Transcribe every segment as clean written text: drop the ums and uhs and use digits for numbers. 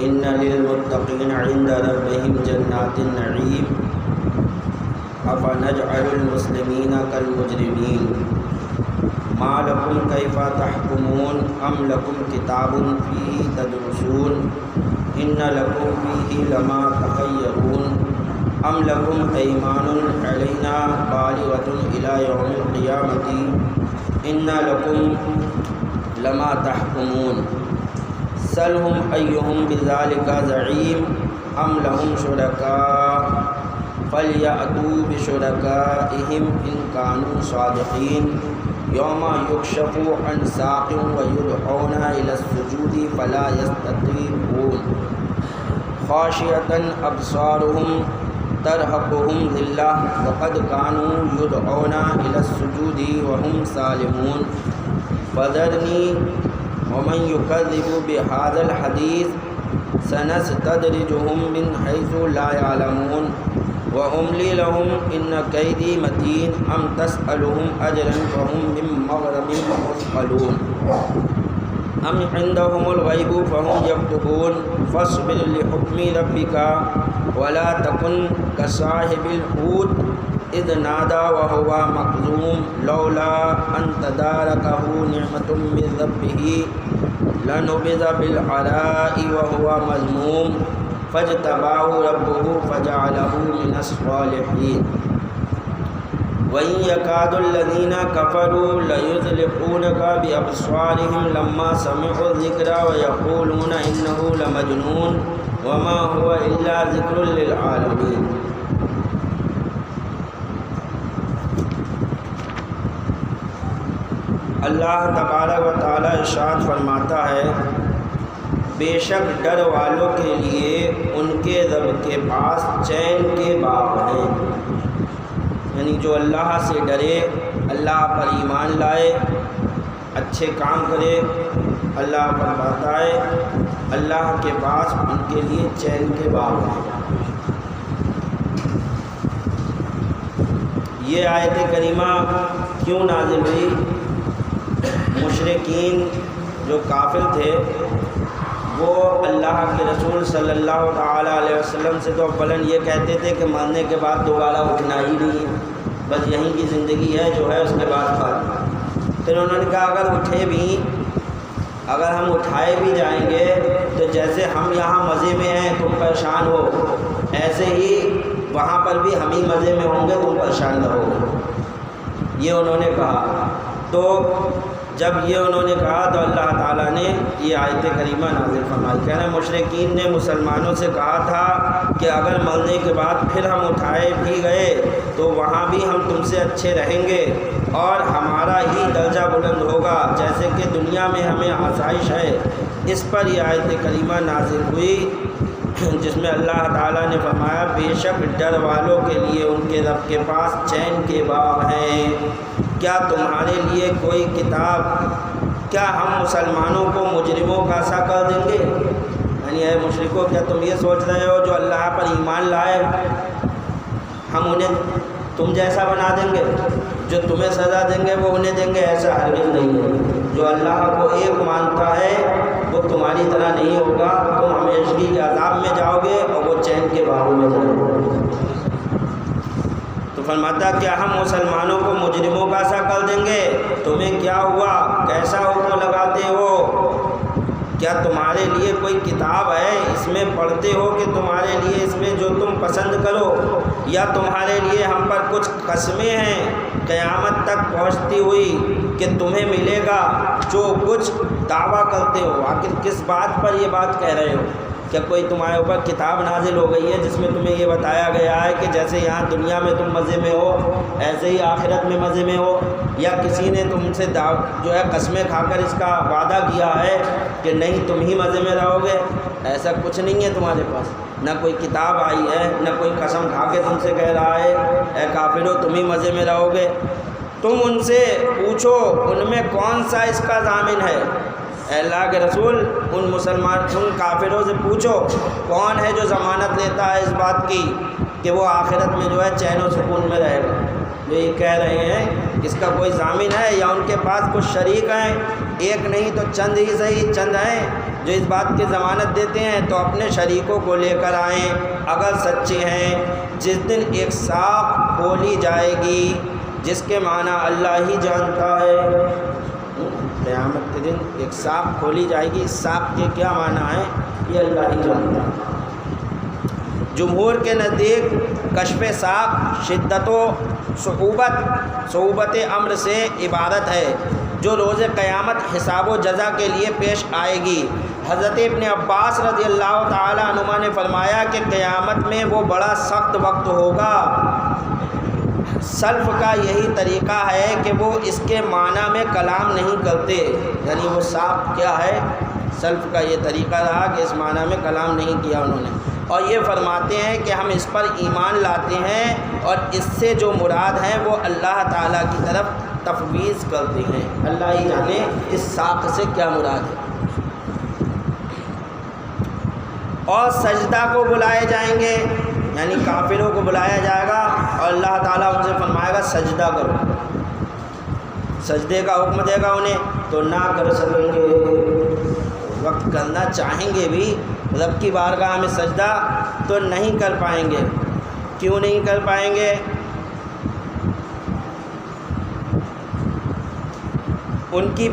إن للمتقين عند ربهم جنات النعيم أفنجعل المسلمين كالمجرمين ما لكم كيف تحكمون أم لكم كتاب فيه تدرسون إن لكم فيه لما تخيرون أم لكم أيمان علينا بالغة إلى يوم القيامة إن لكم لما تحكمون سلهم أيهم بذلك زعيم أم لهم شركاء فليأتوا بشركائهم إن كانوا صادقين يوم يكشف عن ساق ويدعون إلى السجود فلا يستطيعون خاشعة أبصارهم ترهقهم ذلة وقد كانوا يدعون إلى السجود وهم سالمون فذرني ومن يكذب بهذا الحديث سنستدرجهم من حيث لا يعلمون وأملي لهم إن كيدي متين أم تسألهم أجرا فهم من مغرم مثقلون أم عندهم الغيب فهم يكتبون فاصبر لحكم ربك ولا تكن كصاحب الحوت إذ نادى وهو مكظوم لولا أن تداركه نعمة من ربه لنبذ بالعراء وهو مذموم فاجتباه ربه فجعله من الصالحين وإن يكاد الذين كفروا ليزلقونك بأبصارهم لما سمعوا الذكر ويقولون إنه لمجنون وما هو إلا ذكر للعالمين. اللہ تبارک و تعالی ارشاد فرماتا ہے بے شک ڈر والوں کے لیے ان کے رب کے پاس چین کے باغ ہیں، یعنی جو اللہ سے ڈرے، اللہ پر ایمان لائے، اچھے کام کرے، اللہ پر بتائے، اللہ کے پاس ان کے لیے چین کے باغ ہیں۔ یہ آیت کریمہ کیوں نازل ہوئی؟ مشرکین جو کافر تھے وہ اللہ کے رسول صلی اللہ تعالیٰ علیہ وسلم سے تو اولاً یہ کہتے تھے کہ مرنے کے بعد دوبارہ اٹھنا ہی نہیں ہے، بس یہیں کی زندگی ہے جو ہے اس کے بعد بات۔ پھر انہوں نے کہا اگر ہم اٹھائے بھی جائیں گے تو جیسے ہم یہاں مزے میں ہیں تم پریشان ہو، ایسے ہی وہاں پر بھی ہم ہی مزے میں ہوں گے، تم پریشان نہ ہو، یہ انہوں نے کہا۔ تو جب یہ انہوں نے کہا تو اللہ تعالیٰ نے یہ آیت کریمہ نازل فرمائی۔ کہنا مشرکین نے مسلمانوں سے کہا تھا کہ اگر مرنے کے بعد پھر ہم اٹھائے بھی گئے تو وہاں بھی ہم تم سے اچھے رہیں گے اور ہمارا ہی درجہ بلند ہوگا، جیسے کہ دنیا میں ہمیں آسائش ہے۔ اس پر یہ آیت کریمہ نازل ہوئی جس میں اللہ تعالیٰ نے فرمایا بے شک ڈر والوں کے لیے ان کے رب کے پاس چین کے باغ ہیں۔ کیا تمہارے لیے کوئی کتاب، کیا ہم مسلمانوں کو مجرموں کا سا کر دیں گے؟ یعنی اے مشرکو، کیا تم یہ سوچ رہے ہو جو اللہ پر ایمان لائے ہم انہیں تم جیسا بنا دیں گے؟ جو تمہیں سزا دیں گے وہ انہیں دیں گے؟ ایسا ہرگز نہیں ہے۔ جو اللہ کو ایک مانتا ہے وہ تمہاری طرح نہیں ہوگا، تم ہمیشگی کے عذاب میں جاؤ گے اور وہ چین کے باغوں میں جاؤ گے۔ تو فرماتا کیا ہم مسلمانوں کو مجرموں کا سا کر دیں گے؟ تمہیں کیا ہوا؟ کیسا حکم لگاتے ہو؟ کیا تمہارے لیے کوئی کتاب ہے، اس میں پڑھتے ہو کہ تمہارے لیے اس میں جو تم پسند کرو، یا تمہارے لیے ہم پر کچھ قسمیں ہیں قیامت تک پہنچتی ہوئی کہ تمہیں ملے گا جو کچھ دعویٰ کرتے ہو؟ آخر کس بات پر یہ بات کہہ رہے ہو؟ کیا کوئی تمہارے اوپر کتاب نازل ہو گئی ہے جس میں تمہیں یہ بتایا گیا ہے کہ جیسے یہاں دنیا میں تم مزے میں ہو ایسے ہی آخرت میں مزے میں ہو؟ یا کسی نے تم سے جو ہے قسمیں کھا کر اس کا وعدہ کیا ہے کہ نہیں تم ہی مزے میں رہو گے؟ ایسا کچھ نہیں ہے تمہارے پاس، نہ کوئی کتاب آئی ہے، نہ کوئی قسم کھا کے تم سے کہہ رہا ہے اے کافرو تم ہی مزے میں رہو گے۔ تم ان سے پوچھو ان میں کون سا اس کا ضامن ہے۔ اے اللہ کے رسول ان کافروں سے پوچھو کون ہے جو ضمانت لیتا ہے اس بات کی کہ وہ آخرت میں جو ہے چین و سکون میں رہے گا۔ جو یہ کہہ رہے ہیں اس کا کوئی ضامن ہے یا ان کے پاس کچھ شریک ہیں؟ ایک نہیں تو چند ہی صحیح، چند ہیں جو اس بات کی ضمانت دیتے ہیں، تو اپنے شریکوں کو لے کر آئیں اگر سچے ہیں۔ جس دن ایک ساکھ کھولی جائے گی، جس کے معنی اللہ ہی جانتا ہے۔ قیامت کے دن ایک ساکھ کھولی جائے گی، ساکھ کے کیا معنی ہے یہ اللہ ہی جانتا ہے۔ جمہور کے نزدیک کشف ساکھ شدت و صعوبت امر سے عبارت ہے جو روز قیامت حساب و جزا کے لیے پیش آئے گی۔ حضرت ابن عباس رضی اللہ تعالی عنہما نے فرمایا کہ قیامت میں وہ بڑا سخت وقت ہوگا۔ سلف کا یہی طریقہ ہے کہ وہ اس کے معنی میں کلام نہیں کرتے، یعنی وہ ساکھ کیا ہے، سلف کا یہ طریقہ رہا کہ اس معنی میں کلام نہیں کیا انہوں نے، اور یہ فرماتے ہیں کہ ہم اس پر ایمان لاتے ہیں اور اس سے جو مراد ہے وہ اللہ تعالیٰ کی طرف تفویض کرتے ہیں، اللہ ہی جانے اس ساکھ سے کیا مراد ہے۔ اور سجدہ کو بلائے جائیں گے، یعنی کافروں کو بلایا جائے گا اور اللہ تعالیٰ ان سے فرمائے گا سجدہ کرو، سجدے کا حکم دے گا انہیں تو نہ کر سکیں گے، وقت کرنا چاہیں گے بھی رب کی بارگاہ میں سجدہ تو نہیں کر پائیں گے۔ کیوں نہیں کر پائیں گے؟ ان کی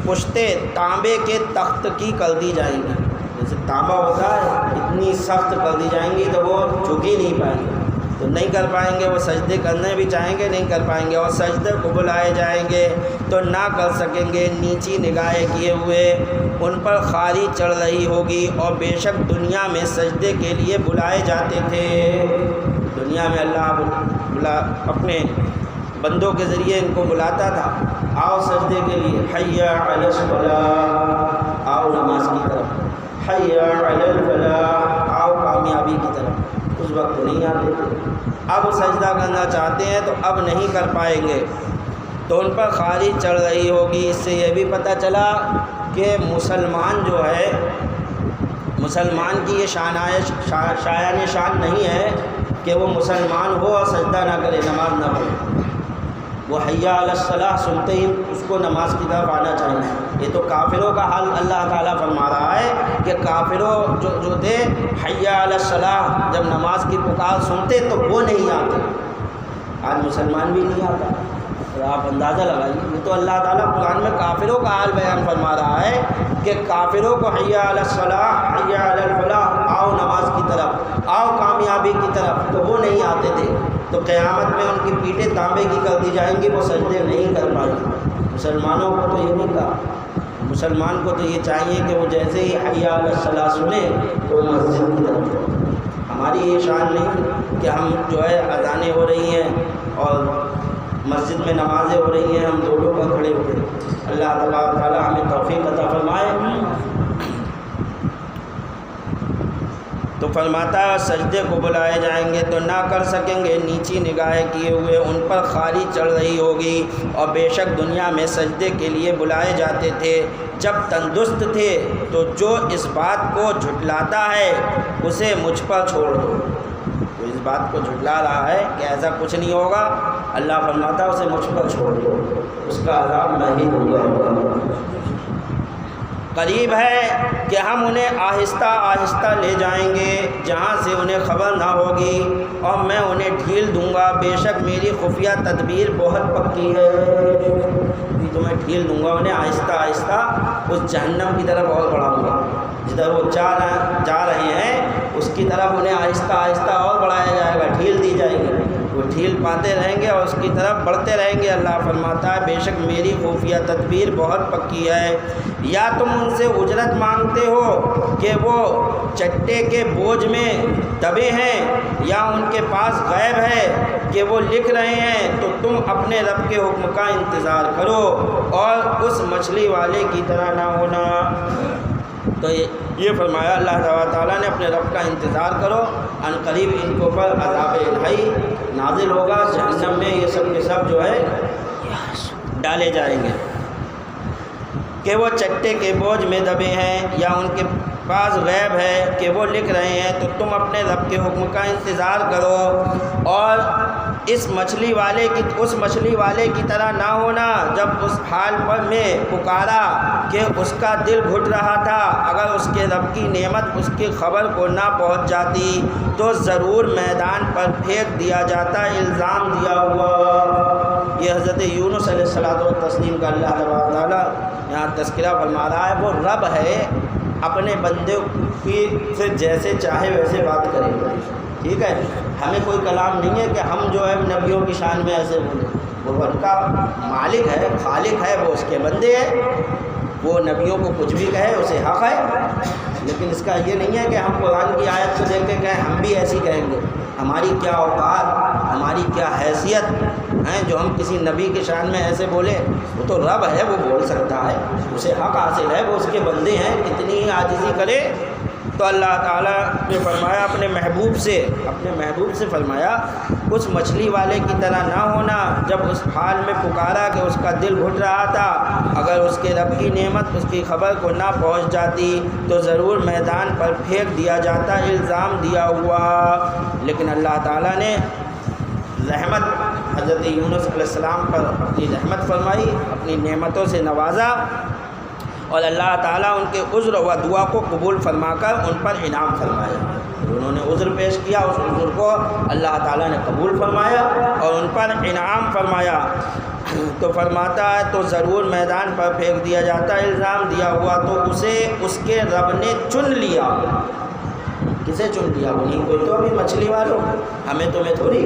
پشتیں تانبے کے تخت کی کر دی جائیں گی، جیسے تانبا ہوتا ہے اتنی سخت کر دی جائیں گی تو وہ جھک ہی نہیں پائیں گے، تو نہیں کر پائیں گے، وہ سجدے کرنے بھی چاہیں گے نہیں کر پائیں گے، اور سجدے کو بلائے جائیں گے تو نہ کر سکیں گے۔ نیچی نگاہیں کیے ہوئے ان پر خاری چڑھ رہی ہوگی، اور بے شک دنیا میں سجدے کے لیے بلائے جاتے تھے، دنیا میں اللہ اپنے بندوں کے ذریعے ان کو بلاتا تھا، آؤ سجدے کے لیے، حی علی الصلاۃ، آؤ نماز کی طرف، حی علی الفلاح، آؤ کامیابی کی طرف، اس وقت نہیں آتے تھے۔ اب سجدہ کرنا چاہتے ہیں تو اب نہیں کر پائیں گے، تو ان پر خاری چڑھ رہی ہوگی۔ اس سے یہ بھی پتہ چلا کہ مسلمان جو ہے، مسلمان کی یہ شایان شان نہیں ہے کہ وہ مسلمان ہو اور سجدہ نہ کرے، نماز نہ پڑھے، وہ حی علی الصلاۃ سنتے ہی اس کو نماز کی طرف آنا چاہیے۔ یہ تو کافروں کا حال اللہ تعالیٰ فرما رہا ہے کہ کافروں جو تھے حی علی الصلاۃ، جب نماز کی پکار سنتے تو وہ نہیں آتے، آج مسلمان بھی نہیں آتا، تو آپ اندازہ لگائیے۔ یہ تو اللہ تعالیٰ قرآن میں کافروں کا حال بیان فرما رہا ہے کہ کافروں کو حی علی الصلاۃ، حی علی الفلاح، آؤ نماز کی طرف، آؤ کامیابی کی طرف، تو وہ نہیں آتے تھے، تو قیامت میں ان کی پیٹیں تانبے کی کر دی جائیں گی، وہ سجدے نہیں کر پائیں گے۔ مسلمانوں کو تو یہ نہیں کہا، مسلمان کو تو یہ چاہیے کہ وہ جیسے ہی حی علی الصلاۃ سنیں تو مسجد کی طرف جائیں۔ ہماری یہ شان نہیں کہ ہم جو ہے اذانیں ہو رہی ہیں اور مسجد میں نمازیں ہو رہی ہیں، ہم دونوں پر کھڑے ہوئے۔ اللہ تبارک تعالیٰ ہمیں توفیق عطا فرمائے۔ تو فرماتا ہے سجدے کو بلائے جائیں گے تو نہ کر سکیں گے، نیچی نگاہیں کیے ہوئے ان پر خاری چڑھ رہی ہوگی، اور بے شک دنیا میں سجدے کے لیے بلائے جاتے تھے جب تندرست تھے، تو جو اس بات کو جھٹلاتا ہے اسے مجھ پر چھوڑ دو۔ تو اس بات کو جھٹلا رہا ہے کہ ایسا کچھ نہیں ہوگا، اللہ فرماتا ہے اسے مجھ پر چھوڑ دو، اس کا عذاب میں ہی دوں گا۔ قریب ہے کہ ہم انہیں آہستہ آہستہ لے جائیں گے جہاں سے انہیں خبر نہ ہوگی، اور میں انہیں ڈھیل دوں گا، بے شک میری خفیہ تدبیر بہت پکی ہے۔ تو میں ڈھیل دوں گا انہیں آہستہ آہستہ اس جہنم کی طرف اور بڑھاؤں گا، جدھر وہ جا رہے ہیں اس کی طرف انہیں آہستہ آہستہ اور بڑھایا جائے گا، ڈھیل دی جائے گی، وہ ڈھیل پاتے رہیں گے اور اس کی طرف بڑھتے رہیں گے۔ اللہ فرماتا ہے بے شک میری خفیہ تدبیر بہت پکی ہے۔ یا تم ان سے اجرت مانگتے ہو کہ وہ چٹے کے بوجھ میں دبے ہیں، یا ان کے پاس غیب ہے کہ وہ لکھ رہے ہیں، تو تم اپنے رب کے حکم کا انتظار کرو اور اس مچھلی والے کی طرح نہ ہونا۔ تو یہ فرمایا اللہ تعالیٰ نے اپنے رب کا انتظار کرو، ان قریب ان کے اوپر عذاب الہی نازل ہوگا، جہنم میں یہ سب کے سب جو ہے ڈالے جائیں گے کہ وہ چٹے کے بوجھ میں دبے ہیں، یا ان کے پاس غیب ہے کہ وہ لکھ رہے ہیں، تو تم اپنے رب کے حکم کا انتظار کرو اور اس مچھلی والے کی اس مچھلی والے کی طرح نہ ہونا جب اس حال پر میں پکارا کہ اس کا دل گھٹ رہا تھا، اگر اس کے رب کی نعمت اس کی خبر کو نہ پہنچ جاتی تو ضرور میدان پر پھینک دیا جاتا، الزام دیا ہوا۔ یہ حضرت یونس علیہ الصلوۃ والتسلیم کا اللہ تبارک تعالیٰ یہاں تذکرہ فرما رہا ہے۔ وہ رب ہے، اپنے بندے کی سے جیسے چاہے ویسے بات کرے گا، ٹھیک ہے۔ ہمیں کوئی کلام نہیں ہے کہ ہم جو ہے نبیوں کی شان میں ایسے بولیں، وہ ان کا مالک ہے، خالق ہے، وہ اس کے بندے ہیں، وہ نبیوں کو کچھ بھی کہے اسے حق ہے، لیکن اس کا یہ نہیں ہے کہ ہم قرآن کی آیت کو دیکھ کے کہیں ہم بھی ایسی کہیں گے۔ ہماری کیا اوقات، ہماری کیا حیثیت ہے جو ہم کسی نبی کی شان میں ایسے بولیں؟ وہ تو رب ہے، وہ بول سکتا ہے، اسے حق حاصل ہے، وہ اس کے بندے ہیں، کتنی ہی عاجزی کرے۔ تو اللہ تعالیٰ نے فرمایا اپنے محبوب سے فرمایا اس مچھلی والے کی طرح نہ ہونا جب اس حال میں پکارا کہ اس کا دل گھٹ رہا تھا، اگر اس کے رب کی نعمت اس کی خبر کو نہ پہنچ جاتی تو ضرور میدان پر پھینک دیا جاتا، الزام دیا ہوا۔ لیکن اللہ تعالیٰ نے رحمت حضرت یونس علیہ السلام پر اپنی رحمت فرمائی، اپنی نعمتوں سے نوازا، اور اللہ تعالیٰ ان کے عذر و دعا کو قبول فرما کر ان پر انعام فرمایا۔ انہوں نے عذر پیش کیا، اس عذر کو اللہ تعالیٰ نے قبول فرمایا اور ان پر انعام فرمایا۔ تو فرماتا ہے تو ضرور میدان پر پھینک دیا جاتا، الزام دیا ہوا تو اسے اس کے رب نے چن لیا۔ کسے چن لیا؟ انہیں کوئی تو ابھی مچھلی والوں، ہمیں تمہیں تھوڑی،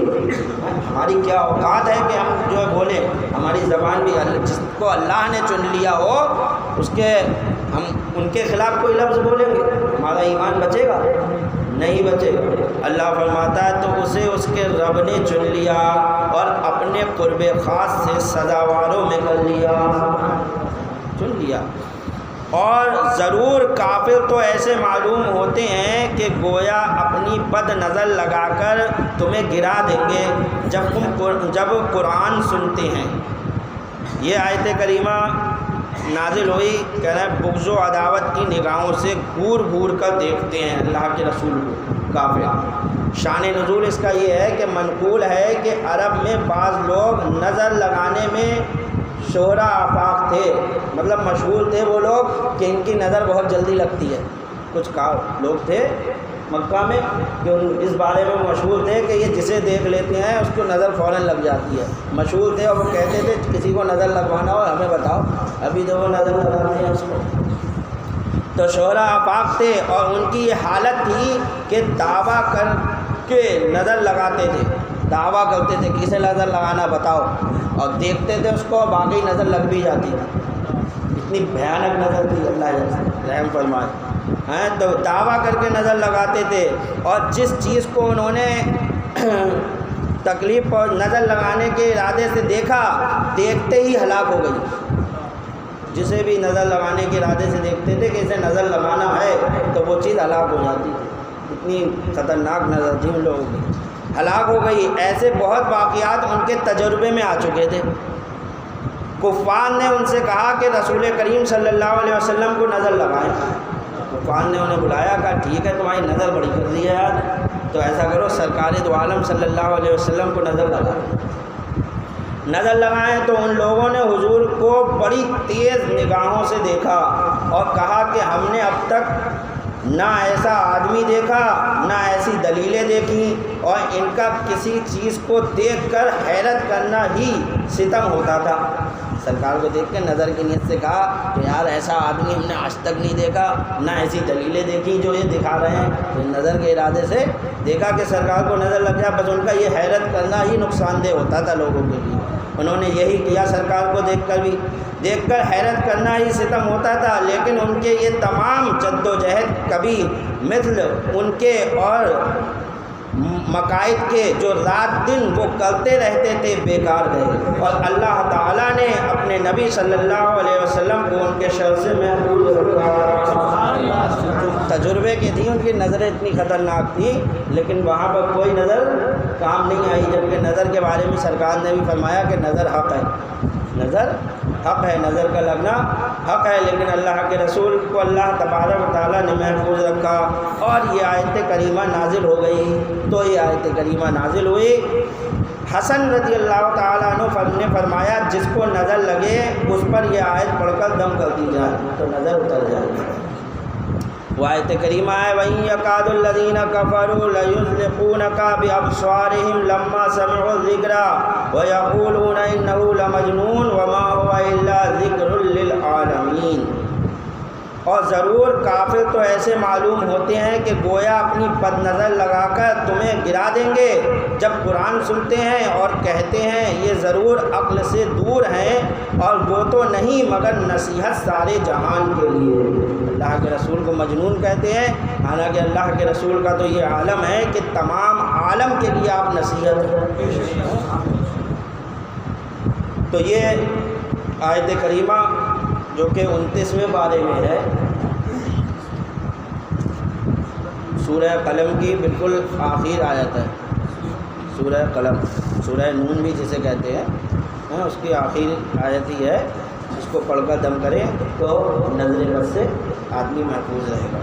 ہماری کیا اوقات ہے کہ ہم جو ہے بولیں، ہماری زبان بھی جس کو اللہ نے چن لیا ہو اس کے ہم ان کے خلاف کوئی لفظ بولیں گے، ہمارا ایمان بچے گا؟ نہیں بچے گا۔ اللہ فرماتا ہے تو اسے اس کے رب نے چن لیا اور اپنے قرب خاص سے سزاواروں میں کر لیا، چن لیا۔ اور ضرور کافر تو ایسے معلوم ہوتے ہیں کہ گویا اپنی بد نظر لگا کر تمہیں گرا دیں گے جب قرآن سنتے ہیں۔ یہ آیت کریمہ نازل ہوئی، کہہ رہے ہیں بغض و عداوت کی نگاہوں سے گھور گھور کر دیکھتے ہیں اللہ کے رسول کو کافر۔ شان نزول اس کا یہ ہے کہ منقول ہے کہ عرب میں بعض لوگ نظر لگانے میں شہرا آفاق تھے، مطلب مشہور تھے وہ لوگ کہ ان کی نظر بہت جلدی لگتی ہے۔ کچھ لوگ تھے مکہ میں کہ اس بارے میں مشہور تھے کہ یہ جسے دیکھ لیتے ہیں اس کو نظر فوراً لگ جاتی ہے، مشہور تھے، اور وہ کہتے تھے کسی کو نظر لگوانا ہو ہمیں بتاؤ، ابھی تو وہ نظر لگاتے ہیں اس کو۔ تو شہرا آفاق تھے اور ان کی یہ حالت تھی کہ دعویٰ کر کے نظر لگاتے تھے، دعویٰ کرتے تھے کسے نظر لگانا بتاؤ، اور دیکھتے تھے اس کو، باقی نظر لگ بھی جاتی تھی، اتنی بھیانک نظر تھی، اللہ رحم فرمائے۔ تو دعویٰ کر کے نظر لگاتے تھے، اور جس چیز کو انہوں نے تکلیف اور نظر لگانے کے ارادے سے دیکھا، دیکھتے ہی ہلاک ہو گئی۔ جسے بھی نظر لگانے کے ارادے سے دیکھتے تھے کہ اسے نظر لگانا ہے تو وہ چیز ہلاک ہو جاتی تھی، اتنی خطرناک نظر تھی ان لوگوں کی، ہلاک ہو گئی۔ ایسے بہت واقعات ان کے تجربے میں آ چکے تھے۔ کفار نے ان سے کہا کہ رسول کریم صلی اللہ علیہ وسلم کو نظر لگائیں۔ کفار نے انہیں بلایا، کہا ٹھیک ہے تمہاری نظر بڑی کر دی ہے یار، تو ایسا کرو سرکار دو عالم صلی اللہ علیہ وسلم کو نظر لگائیں۔ نظر لگائیں تو ان لوگوں نے حضور کو بڑی تیز نگاہوں سے دیکھا اور کہا کہ ہم نے اب تک نہ ایسا آدمی دیکھا نہ ایسی دلیلیں دیکھیں، اور ان کا کسی چیز کو دیکھ کر حیرت کرنا ہی ستم ہوتا تھا۔ سرکار کو دیکھ کے نظر کی نیت سے کہا کہ یار ایسا آدمی ہم نے آج تک نہیں دیکھا، نہ ایسی دلیلیں دیکھی جو یہ دکھا رہے ہیں، تو نظر کے ارادے سے دیکھا کہ سرکار کو نظر لگ جائے، بس ان کا یہ حیرت کرنا ہی نقصان دہ ہوتا تھا لوگوں کے لیے۔ انہوں نے یہی کیا، سرکار کو دیکھ کر حیرت کرنا ہی ستم ہوتا تھا، لیکن ان کے یہ تمام جد و جہد کبھی مثل ان کے اور مقاصد کے جو رات دن وہ کرتے رہتے تھے بیکار گئے، اور اللہ تعالیٰ نے اپنے نبی صلی اللہ علیہ وسلم کو ان کے شر سے محفوظ رکھا۔ تجربے کی تھی، ان کی نظریں اتنی خطرناک تھی، لیکن وہاں پر کوئی نظر کام نہیں آئی، جبکہ نظر کے بارے میں سرکار نے بھی فرمایا کہ نظر حق ہے، نظر حق ہے، نظر کا لگنا حق ہے، لیکن اللہ کے رسول کو اللہ تبارک و تعالیٰ نے محفوظ رکھا، اور یہ آیت کریمہ نازل ہو گئی۔ تو یہ آیت کریمہ نازل ہوئی حسن رضی اللہ تعالیٰ عنہ نے فرمایا جس کو نظر لگے اس پر یہ آیت پڑھ کر دم کر دی جائے تو نظر اتر جائے گی۔ وہ آیت کریمہ ہے وَإِن يَكَادُ الَّذِينَ كَفَرُوا لَيُزْلِقُونَكَ بِأَبْصَارِهِمْ لَمَّا سَمِعُوا الذِّكْرَ وَيَقُولُونَ إِنَّهُ لَمَجْنُونٌ وَمَا هُوَ إِلَّا ذِكْرٌ لِّلْعَالَمِينَ۔ اور ضرور کافر تو ایسے معلوم ہوتے ہیں کہ گویا اپنی بد نظر لگا کر تمہیں گرا دیں گے جب قرآن سنتے ہیں اور کہتے ہیں یہ ضرور عقل سے دور ہیں اور وہ تو نہیں مگر نصیحت سارے جہان کے لیے۔ اللہ کے رسول کو مجنون کہتے ہیں، حالانکہ اللہ کے رسول کا تو یہ عالم ہے کہ تمام عالم کے لیے آپ نصیحت ہیں۔ تو یہ آیت کریمہ جو کہ 29ویں پارے میں ہے سورہ قلم کی بالکل آخر آیت ہے۔ سورہ قلم، سورہ نون بھی جسے کہتے ہیں، اس کی آخر آیت ہی ہے۔ اس کو پڑھ کر دم کریں تو نظر بد سے آدمی محفوظ رہے گا۔